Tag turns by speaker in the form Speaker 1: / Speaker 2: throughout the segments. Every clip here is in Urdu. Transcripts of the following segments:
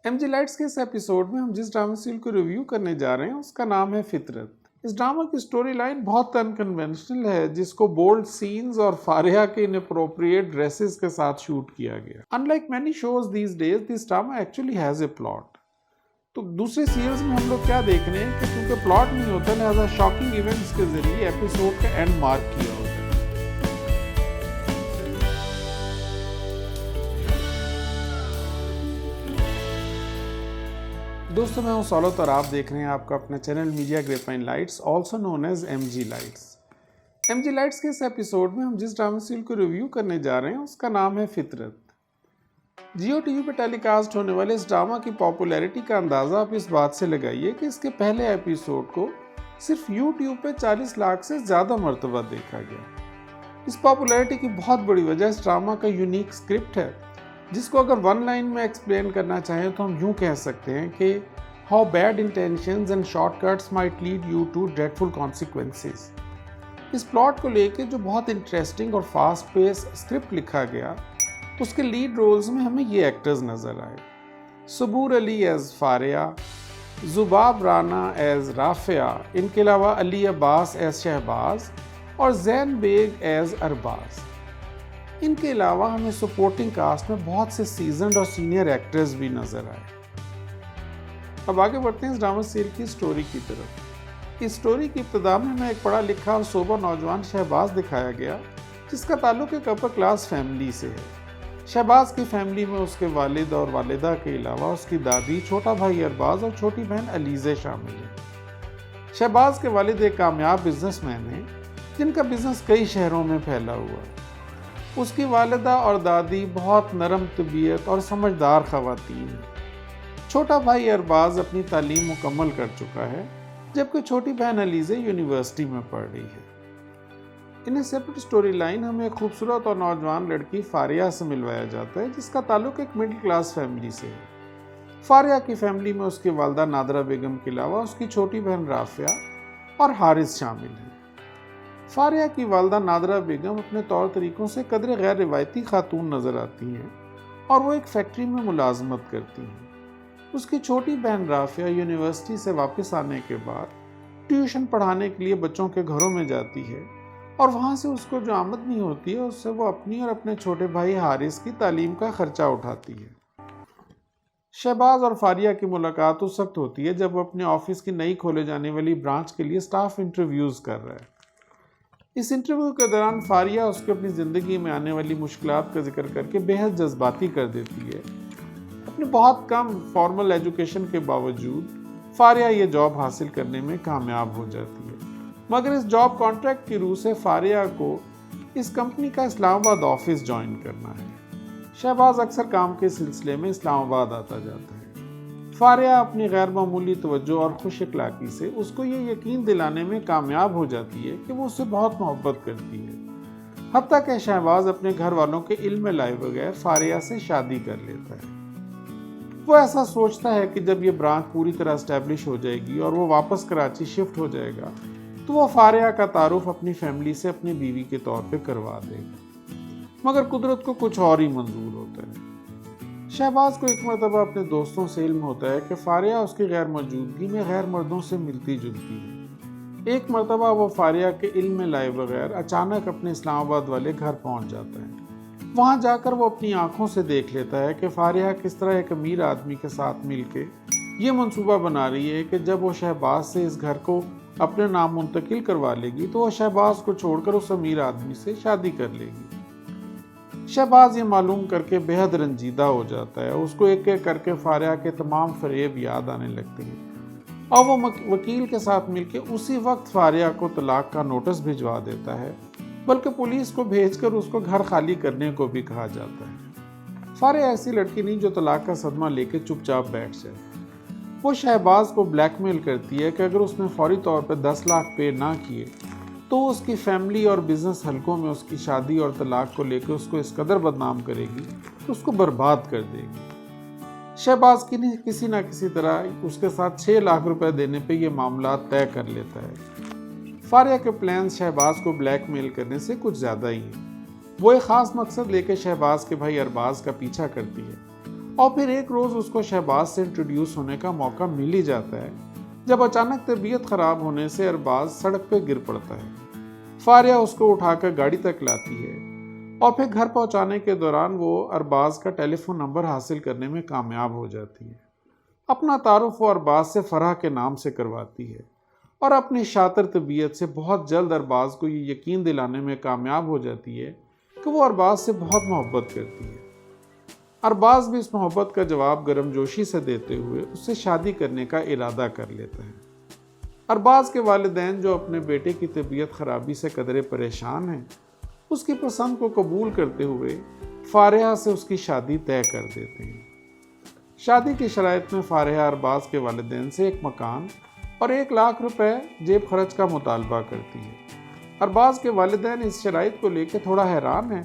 Speaker 1: ایم جی لائٹس کے اس ایپیسوڈ میں ہم جس ڈرامہ سیریل کو ریویو کرنے جا رہے ہیں اس کا نام ہے فطرت۔ اس ڈرامہ کی سٹوری لائن بہت انکنونشنل ہے، جس کو بولڈ سینز اور فاریہ کے انپروپریٹ ڈریسز کے ساتھ شوٹ کیا گیا۔ Unlike many shows these days, this drama actually has a plot۔ تو دوسرے سیریلز میں ہم لوگ کیا دیکھ رہے ہیں کہ کیونکہ پلاٹ نہیں ہوتا لہذا شاکنگ ایونٹس کے ذریعے ایپیسوڈ کا اینڈ مارک کیا ہوتا ہے۔ دوستو میں ہوں سولت اور آپ دیکھ رہے ہیں آپ کا اپنا channel media grapevine lights, also known as M G lights. M G lights کے اس ایپیسوڈ میں ہم جس ڈرامہ سیریل کو ریویو کرنے جا رہے ہیں اس کا نام ہے فطرت۔ جیو ٹی وی پہ ٹیلی کاسٹ ہونے والے اس ڈرامہ کی پاپولیرٹی کا اندازہ آپ اس بات سے لگائیے کہ اس کے پہلے ایپیسوڈ کو صرف یوٹیوب پہ 40 لاکھ سے زیادہ مرتبہ دیکھا گیا۔ اس پاپولیرٹی کی بہت بڑی وجہ اس ڈرامہ کا یونیک اسکرپٹ ہے، جس کو اگر ون لائن میں ایکسپلین کرنا چاہیں تو ہم یوں کہہ سکتے ہیں کہ how bad intentions and shortcuts might lead you to dreadful consequences۔ اس پلاٹ کو لے کے جو بہت انٹرسٹنگ اور فاسٹ پیس اسکرپٹ لکھا گیا، اس کے لیڈ رولز میں ہمیں یہ ایکٹرز نظر آئے: صبور علی ایز فاریہ، زباب رانا ایز رافعہ، ان کے علاوہ علی عباس ایز شہباز اور زین بیگ ایز ارباز۔ ان کے علاوہ ہمیں سپورٹنگ کاسٹ میں بہت سے سیزنڈ اور سینئر ایکٹرز بھی نظر آئے۔ اب آگے بڑھتے ہیں اس ڈرامہ سیریل کی سٹوری کی طرف۔ اس سٹوری کی ابتدا میں ہمیں ایک پڑھا لکھا اور سوبر نوجوان شہباز دکھایا گیا، جس کا تعلق ایک اپر کلاس فیملی سے ہے۔ شہباز کی فیملی میں اس کے والد اور والدہ کے علاوہ اس کی دادی، چھوٹا بھائی ارباز اور چھوٹی بہن علیزہ شامل ہیں۔ شہباز کے والد ایک کامیاب بزنس مین ہیں، جن کا بزنس کئی شہروں میں پھیلا ہوا ہے۔ اس کی والدہ اور دادی بہت نرم طبیعت اور سمجھدار خواتین ہیں۔ چھوٹا بھائی ارباز اپنی تعلیم مکمل کر چکا ہے، جبکہ چھوٹی بہن علیزہ یونیورسٹی میں پڑھ رہی ہے۔ انہیں سیپریٹ سٹوری لائن ہمیں ایک خوبصورت اور نوجوان لڑکی فاریہ سے ملوایا جاتا ہے، جس کا تعلق ایک مڈل کلاس فیملی سے ہے۔ فاریہ کی فیملی میں اس کی والدہ نادرہ بیگم کے علاوہ اس کی چھوٹی بہن رافعہ اور حارث شامل ہیں۔ فاریہ کی والدہ نادرہ بیگم اپنے طور طریقوں سے قدرے غیر روایتی خاتون نظر آتی ہیں اور وہ ایک فیکٹری میں ملازمت کرتی ہیں۔ اس کی چھوٹی بہن رافعہ یونیورسٹی سے واپس آنے کے بعد ٹیوشن پڑھانے کے لیے بچوں کے گھروں میں جاتی ہے اور وہاں سے اس کو جو آمدنی ہوتی ہے اس سے وہ اپنی اور اپنے چھوٹے بھائی حارث کی تعلیم کا خرچہ اٹھاتی ہے۔ شہباز اور فاریہ کی ملاقات اس وقت ہوتی ہے جب وہ اپنے آفس کی نئی کھولے جانے والی برانچ کے لیے سٹاف انٹرویوز کر رہا ہے۔ اس انٹرویو کے دوران فاریہ اس کو اپنی زندگی میں آنے والی مشکلات کا ذکر کر کے بے حد جذباتی کر دیتی ہے۔ اپنی بہت کم فارمل ایجوکیشن کے باوجود فاریہ یہ جاب حاصل کرنے میں کامیاب ہو جاتی ہے، مگر اس جاب کانٹریکٹ کی روح سے فاریہ کو اس کمپنی کا اسلام آباد آفس جوائن کرنا ہے۔ شہباز اکثر کام کے سلسلے میں اسلام آباد آتا جاتا ہے۔ فاریہ اپنی غیر معمولی توجہ اور خوش اخلاقی سے اس کو یہ یقین دلانے میں کامیاب ہو جاتی ہے کہ وہ اس سے بہت محبت کرتی ہے، حتیٰ کہ شہباز اپنے گھر والوں کے علم میں لائے بغیر فاریہ سے شادی کر لیتا ہے۔ وہ ایسا سوچتا ہے کہ جب یہ برانچ پوری طرح اسٹیبلش ہو جائے گی اور وہ واپس کراچی شفٹ ہو جائے گا تو وہ فاریہ کا تعارف اپنی فیملی سے اپنی بیوی کے طور پہ کروا دے گا، مگر قدرت کو کچھ اور ہی منظور ہوتا ہے۔ شہباز کو ایک مرتبہ اپنے دوستوں سے علم ہوتا ہے کہ فاریہ اس کی غیر موجودگی میں غیر مردوں سے ملتی جلتی ہے۔ ایک مرتبہ وہ فاریہ کے علم میں لائے بغیر اچانک اپنے اسلام آباد والے گھر پہنچ جاتا ہے۔ وہاں جا کر وہ اپنی آنکھوں سے دیکھ لیتا ہے کہ فاریہ کس طرح ایک امیر آدمی کے ساتھ مل کے یہ منصوبہ بنا رہی ہے کہ جب وہ شہباز سے اس گھر کو اپنے نام منتقل کروا لے گی تو وہ شہباز کو چھوڑ کر اس امیر آدمی سے شادی کر لے گی۔ شہباز یہ معلوم کر کے بے حد رنجیدہ ہو جاتا ہے۔ اس کو ایک ایک کر کے فاریہ کے تمام فریب یاد آنے لگتے ہیں اور وہ وکیل کے ساتھ مل کے اسی وقت فاریہ کو طلاق کا نوٹس بھجوا دیتا ہے، بلکہ پولیس کو بھیج کر اس کو گھر خالی کرنے کو بھی کہا جاتا ہے۔ فاریہ ایسی لڑکی نہیں جو طلاق کا صدمہ لے کے چپ چاپ بیٹھ جائے۔ وہ شہباز کو بلیک میل کرتی ہے کہ اگر اس نے فوری طور پہ 10 لاکھ پے نہ کیے تو اس کی فیملی اور بزنس حلقوں میں اس کی شادی اور طلاق کو لے کے اس کو اس قدر بدنام کرے گی کہ اس کو برباد کر دے گی۔ شہباز کسی نہ کسی طرح اس کے ساتھ 6 لاکھ روپے دینے پہ یہ معاملات طے کر لیتا ہے۔ فاریہ کے پلانز شہباز کو بلیک میل کرنے سے کچھ زیادہ ہی ہیں۔ وہ ایک خاص مقصد لے کے شہباز کے بھائی ارباز کا پیچھا کرتی ہے اور پھر ایک روز اس کو شہباز سے انٹروڈیوس ہونے کا موقع مل ہی جاتا ہے جب اچانک طبیعت خراب ہونے سے ارباز سڑک پہ گر پڑتا ہے۔ فاریہ اس کو اٹھا کر گاڑی تک لاتی ہے اور پھر گھر پہنچانے کے دوران وہ ارباز کا ٹیلی فون نمبر حاصل کرنے میں کامیاب ہو جاتی ہے۔ اپنا تعارف وہ ارباز سے فرح کے نام سے کرواتی ہے اور اپنی شاطر طبیعت سے بہت جلد ارباز کو یہ یقین دلانے میں کامیاب ہو جاتی ہے کہ وہ ارباز سے بہت محبت کرتی ہے۔ ارباز بھی اس محبت کا جواب گرم جوشی سے دیتے ہوئے اس سے شادی کرنے کا ارادہ کر لیتا ہے۔ ارباز کے والدین جو اپنے بیٹے کی طبیعت خرابی سے قدرے پریشان ہیں، اس کی پسند کو قبول کرتے ہوئے فارحہ سے اس کی شادی طے کر دیتے ہیں۔ شادی کی شرائط میں فارحہ ارباز کے والدین سے ایک مکان اور 1,00,000 روپے جیب خرچ کا مطالبہ کرتی ہے۔ ارباز کے والدین اس شرائط کو لے کے تھوڑا حیران ہیں،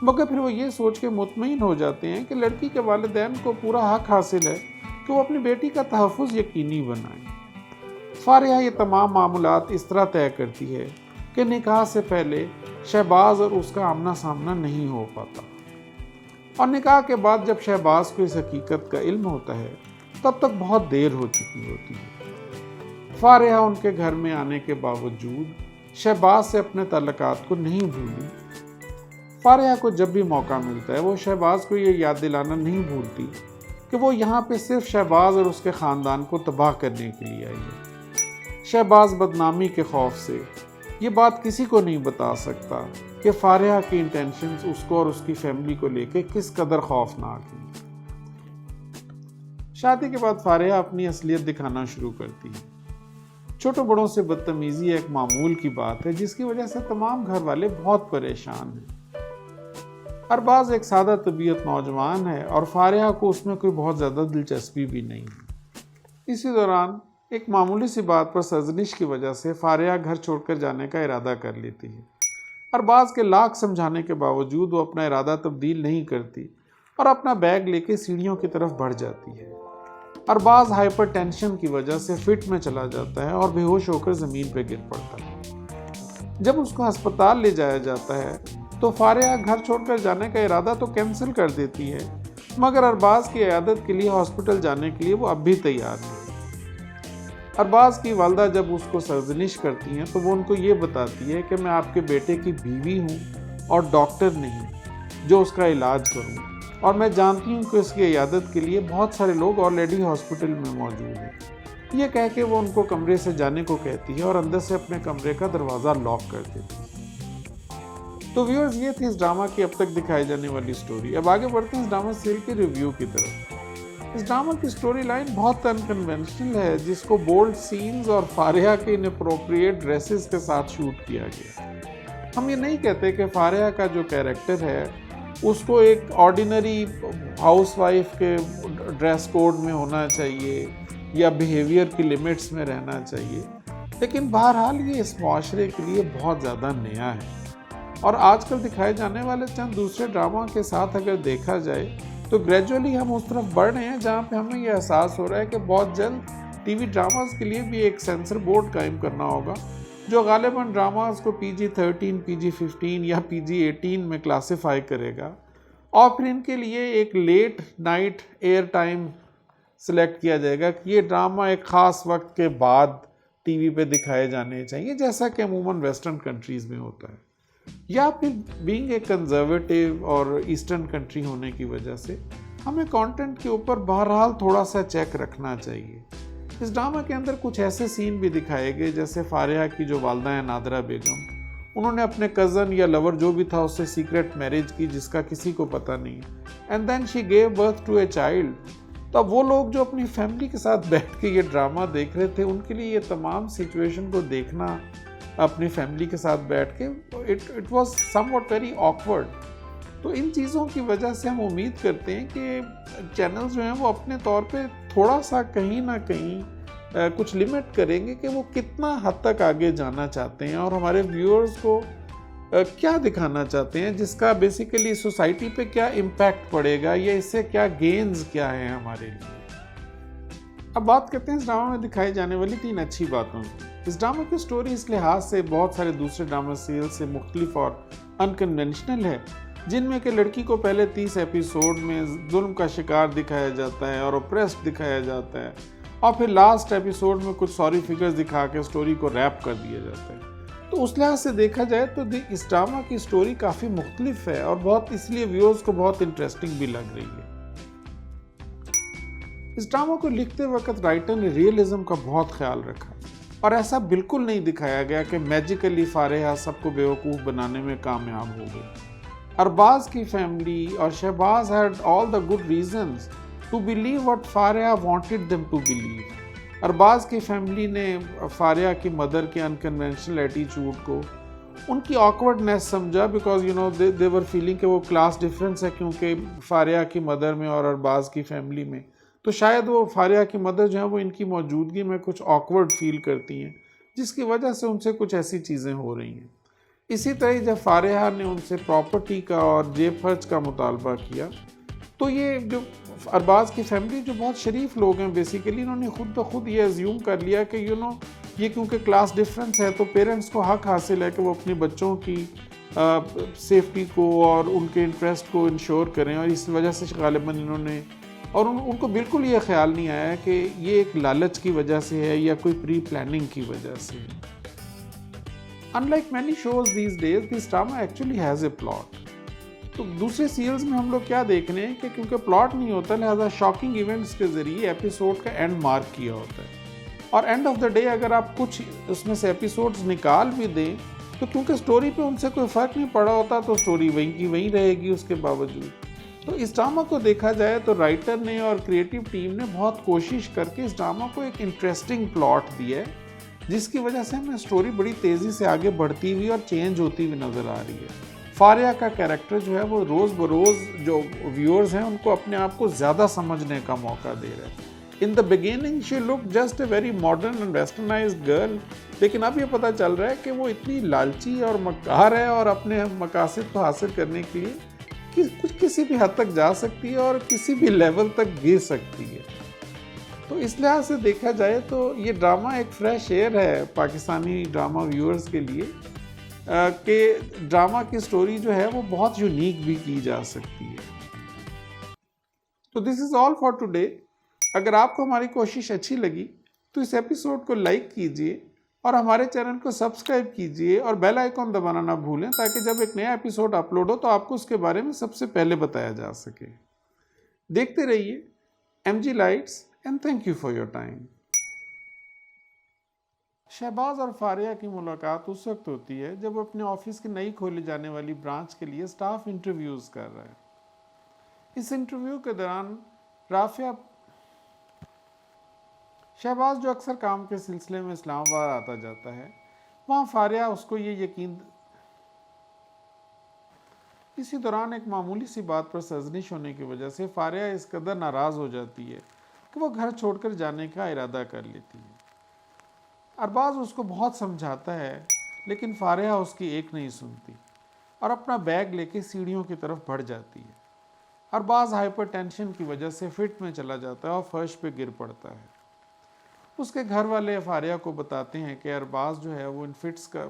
Speaker 1: مگر پھر وہ یہ سوچ کے مطمئن ہو جاتے ہیں کہ لڑکی کے والدین کو پورا حق حاصل ہے کہ وہ اپنی بیٹی کا تحفظ یقینی بنائیں۔ فارحہ یہ تمام معاملات اس طرح طے کرتی ہے کہ نکاح سے پہلے شہباز اور اس کا آمنا سامنا نہیں ہو پاتا، اور نکاح کے بعد جب شہباز کو اس حقیقت کا علم ہوتا ہے تب تک بہت دیر ہو چکی ہوتی ہے۔ فارحہ ان کے گھر میں آنے کے باوجود شہباز سے اپنے تعلقات کو نہیں بھولی۔ فارحہ کو جب بھی موقع ملتا ہے وہ شہباز کو یہ یاد دلانا نہیں بھولتی کہ وہ یہاں پہ صرف شہباز اور اس کے خاندان کو تباہ کرنے کے لیے آئی ہے۔ شہباز بدنامی کے خوف سے یہ بات کسی کو نہیں بتا سکتا کہ فارحہ کی انٹینشنز اس کو اور اس کی فیملی کو لے کے کس قدر خوفناک ہیں۔ شادی کے بعد فارحہ اپنی اصلیت دکھانا شروع کرتی ہے۔ چھوٹوں بڑوں سے بدتمیزی ایک معمول کی بات ہے جس کی وجہ سے تمام گھر والے بہت پریشان ہیں۔ ارباز ایک سادہ طبیعت نوجوان ہے اور فارحہ کو اس میں کوئی بہت زیادہ دلچسپی بھی نہیں ہے۔ اسی دوران ایک معمولی سی بات پر سرزنش کی وجہ سے فارحہ گھر چھوڑ کر جانے کا ارادہ کر لیتی ہے۔ ارباز کے لاکھ سمجھانے کے باوجود وہ اپنا ارادہ تبدیل نہیں کرتی اور اپنا بیگ لے کے سیڑھیوں کی طرف بڑھ جاتی ہے۔ ارباز ہائپر ٹینشن کی وجہ سے فٹ میں چلا جاتا ہے اور بے ہوش ہو کر زمین پہ گر پڑتا ہے۔ جب اس کو ہسپتال لے جایا جاتا ہے تو فارحہ گھر چھوڑ کر جانے کا ارادہ تو کینسل کر دیتی ہے، مگر ارباز کی عیادت کے لیے ہاسپٹل جانے کے لیے وہ اب بھی تیار نہیں۔ ارباز کی والدہ جب اس کو سرزنش کرتی ہیں تو وہ ان کو یہ بتاتی ہے کہ میں آپ کے بیٹے کی بیوی ہوں اور ڈاکٹر نہیں جو اس کا علاج کروں، اور میں جانتی ہوں کہ اس کی عیادت کے لیے بہت سارے لوگ آلریڈی ہاسپٹل میں موجود ہیں۔ یہ کہہ کے وہ ان کو کمرے سے جانے کو کہتی ہے اور اندر سے اپنے کمرے کا دروازہ لاک کر دیتی ہے۔ تو ویورز، یہ تھی اس ڈرامہ کی اب تک دکھائی جانے والی سٹوری۔ اب آگے بڑھتے ہیں اس ڈرامہ سیریل کے ریویو کی طرف۔ اس ڈرامہ کی سٹوری لائن بہت انکنونشنل ہے، جس کو بولڈ سینز اور فارحہ کے انپروپریٹ ڈریسز کے ساتھ شوٹ کیا گیا۔ ہم یہ نہیں کہتے کہ فارحہ کا جو کیریکٹر ہے اس کو ایک آرڈینری ہاؤس وائف کے ڈریس کوڈ میں ہونا چاہیے یا بیہیویئر کی لمٹس میں رہنا چاہیے، لیکن بہرحال یہ اس معاشرے کے لیے بہت زیادہ نیا ہے، اور آج کل دکھائے جانے والے چند دوسرے ڈرامہ کے ساتھ اگر دیکھا جائے تو گریجولی ہم اس طرف بڑھ رہے ہیں جہاں پہ ہمیں یہ احساس ہو رہا ہے کہ بہت جلد ٹی وی ڈراماز کے لیے بھی ایک سینسر بورڈ قائم کرنا ہوگا جو غالباً ڈراماز کو PG-13, PG-15 یا PG-18 میں کلاسیفائی کرے گا، اور پھر ان کے لیے ایک late night air time select کیا جائے گا کہ یہ ڈرامہ ایک خاص وقت کے بعد ٹی وی پہ دکھائے جانے چاہیے، جیسا کہ عموماً ویسٹرن کنٹریز میں ہوتا ہے، یا پھر بینگ اے کنزرویٹو اور ایسٹرن کنٹری ہونے کی وجہ سے ہمیں کانٹینٹ کے اوپر بہرحال تھوڑا سا چیک رکھنا چاہیے۔ اس ڈرامہ کے اندر کچھ ایسے سین بھی دکھائے گئے جیسے فارحہ کی جو والدہ ہیں نادرہ بیگم، انہوں نے اپنے کزن یا لور جو بھی تھا اس سے سیکرٹ میرج کی جس کا کسی کو پتہ نہیں، and then she gave birth to a child. تو اب وہ لوگ جو اپنی فیملی کے ساتھ بیٹھ کے یہ ڈرامہ دیکھ رہے تھے، ان کے لیے یہ تمام سچویشن کو دیکھنا اپنی فیملی کے ساتھ بیٹھ کے it was some what very awkward. تو ان چیزوں کی وجہ سے ہم امید کرتے ہیں کہ چینلز جو ہیں وہ اپنے طور پہ تھوڑا سا کہیں نہ کہیں کچھ لمٹ کریں گے کہ وہ کتنا حد تک آگے جانا چاہتے ہیں اور ہمارے ویورز کو کیا دکھانا چاہتے ہیں، جس کا بیسیکلی سوسائٹی پہ کیا امپیکٹ پڑے گا یا اس سے کیا گینز کیا ہیں ہمارے لیے۔ اب بات کرتے ہیں اس ڈرامہ میں دکھائی جانے والی 3 اچھی باتوں کی۔ اس ڈرامہ کی سٹوری اس لحاظ سے بہت سارے دوسرے ڈرامہ سیریل سے مختلف اور انکنونشنل ہے جن میں کہ لڑکی کو پہلے 30 ایپیسوڈ میں ظلم کا شکار دکھایا جاتا ہے اور اوپریسڈ دکھایا جاتا ہے، اور پھر لاسٹ ایپیسوڈ میں کچھ سوری فگرز دکھا کے سٹوری کو ریپ کر دیا جاتا ہے۔ تو اس لحاظ سے دیکھا جائے تو اس ڈرامہ کی سٹوری کافی مختلف ہے اور بہت اس لیے ویورز کو بہت انٹرسٹنگ بھی لگ رہی ہے۔ اس ڈرامہ کو لکھتے وقت رائٹر نے ریئلزم کا بہت خیال رکھا اور ایسا بالکل نہیں دکھایا گیا کہ میجیکلی فارحہ سب کو بیوقوف بنانے میں کامیاب ہو گئی۔ ارباز کی فیملی اور Shahbaz had all the good reasons to believe what Farha wanted them to believe۔ Arbaaz کی فیملی نے فارحہ کی مدر کے انکنونشنل ایٹیچیوڈ کو ان کی آکورڈنیس سمجھا، بیکاز they were feeling کہ وہ کلاس ڈفرینس ہے، کیونکہ فارحہ کی مدر میں اور ارباز کی فیملی میں، تو شاید وہ فارحہ کی مدر جو ہے وہ ان کی موجودگی میں کچھ آکورڈ فیل کرتی ہیں، جس کی وجہ سے ان سے کچھ ایسی چیزیں ہو رہی ہیں۔ اسی طرح جب فارحہ نے ان سے پراپرٹی کا اور جیب خرچ کا مطالبہ کیا، تو یہ جو ارباز کی فیملی جو بہت شریف لوگ ہیں بیسیکلی، انہوں نے خود بخود یہ ایزیوم کر لیا کہ یہ کیونکہ کلاس ڈفرینس ہے تو پیرنٹس کو حق حاصل ہے کہ وہ اپنے بچوں کی سیفٹی کو اور ان کے انٹرسٹ کو انشور کریں، اور اس وجہ سے غالباً انہوں نے، اور ان کو بالکل یہ خیال نہیں آیا کہ یہ ایک لالچ کی وجہ سے ہے یا کوئی پری پلاننگ کی وجہ سے ہے۔ Unlike many shows these days, this drama actually has a plot۔ تو دوسرے سیریلز میں ہم لوگ کیا دیکھ رہے ہیں کہ کیونکہ پلاٹ نہیں ہوتا، لہذا شاکنگ ایونٹس کے ذریعے ایپیسوڈ کا اینڈ مارک کیا ہوتا ہے، اور اینڈ آف دا ڈے اگر آپ کچھ اس میں سے ایپیسوڈز نکال بھی دیں تو کیونکہ سٹوری پہ ان سے کوئی فرق نہیں پڑا ہوتا تو سٹوری وہیں کی وہیں رہے گی اس کے باوجود۔ تو اس ڈرامہ کو دیکھا جائے تو رائٹر نے اور کریٹیو ٹیم نے بہت کوشش کر کے اس ڈرامہ کو ایک انٹرسٹنگ پلاٹ دیا ہے، جس کی وجہ سے ہمیں سٹوری بڑی تیزی سے آگے بڑھتی ہوئی اور چینج ہوتی ہوئی نظر آ رہی ہے۔ فارحہ کا کیریکٹر جو ہے وہ روز بروز جو ویورز ہیں ان کو اپنے آپ کو زیادہ سمجھنے کا موقع دے رہا ہے۔ In the beginning she look just a very modern and westernized girl, لیکن اب یہ پتہ چل رہا ہے کہ وہ اتنی لالچی اور مکار ہے اور اپنے مقاصد کو حاصل کرنے کے لیے کچھ کسی بھی حد تک جا سکتی ہے اور کسی بھی لیول تک گر سکتی ہے۔ تو اس لحاظ سے دیکھا جائے تو یہ ڈرامہ ایک فریش ایئر ہے پاکستانی ڈرامہ ویورز کے لیے، کہ ڈرامہ کی سٹوری جو ہے وہ بہت یونیک بھی کی جا سکتی ہے۔ تو دس از آل فار ٹوڈے۔ اگر آپ کو ہماری کوشش اچھی لگی تو اس ایپیسوڈ کو لائک کیجئے اور ہمارے چینل کو سبسکرائب کیجئے اور بیل آئیکن دبانا نہ بھولیں، تاکہ جب ایک نیا ایپیسوڈ اپلوڈ ہو تو آپ کو اس کے بارے میں سب سے پہلے بتایا جا سکے۔ دیکھتے رہیے MG lights and thank you for your time. Shahbaz اور فارحہ کی ملاقات اس وقت ہوتی ہے جب وہ اپنے آفس کی نئی کھولے جانے والی برانچ کے لیے سٹاف انٹرویوز کر رہا ہے۔ اس انٹرویو کے دوران شہباز جو اکثر کام کے سلسلے میں اسلام آباد آتا جاتا ہے، وہاں فارحہ اس کو یہ یقین اسی دوران ایک معمولی سی بات پر سرزنش ہونے کی وجہ سے فارحہ اس قدر ناراض ہو جاتی ہے کہ وہ گھر چھوڑ کر جانے کا ارادہ کر لیتی ہے۔ ارباز اس کو بہت سمجھاتا ہے لیکن فارحہ اس کی ایک نہیں سنتی اور اپنا بیگ لے کے سیڑھیوں کی طرف بڑھ جاتی ہے۔ ارباز ہائپر ٹینشن کی وجہ سے فٹ میں چلا جاتا ہے اور فرش پہ گر پڑتا ہے۔ اس کے گھر والے فارحہ کو بتاتے ہیں کہ ارباز جو ہے وہ ان فٹس کا